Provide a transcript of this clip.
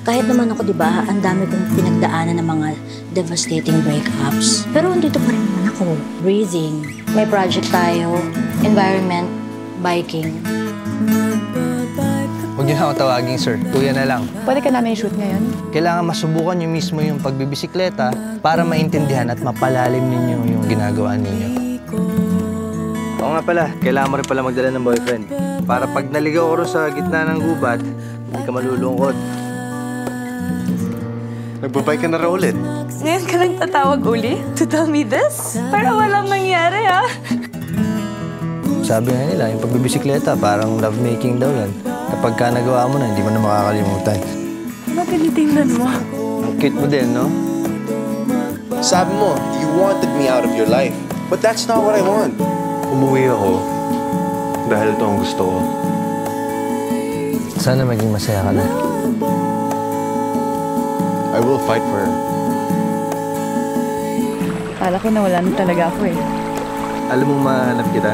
Kahit naman ako, di ba, ang dami kong pinagdaanan ng mga devastating breakups. Pero andito pa rin naman ako. Breathing. May project tayo. Environment. Biking. Huwag niyo na ako tawagin, sir. Kuya na lang. Pwede ka namin shoot ngayon? Kailangan masubukan niyo mismo yung pagbibisikleta para maintindihan at mapalalim ninyo yung ginagawa ninyo. Oo nga pala, kailangan mo rin pala magdala ng boyfriend. Para pag naligaw ko sa gitna ng gubat, hindi ka malulungkot. Nagbabay ka na raw ulit. Ngayon ka lang tatawag uli to tell me this? Para walang nangyari, ha? Sabi nga nila, yung pagbibisikleta, parang lovemaking daw yan. Kapag ka nagawa mo na, hindi mo na makakalimutan. Ano tinitingnan mo? Ang cute mo din, no? Sabi mo, you wanted me out of your life. But that's not what I want. Umuwi ako dahil ito ang gusto ko. Sana maging masaya ka na. I will fight for her. Kala ko nawala na talaga ako eh. Alam mo, mahanap kita.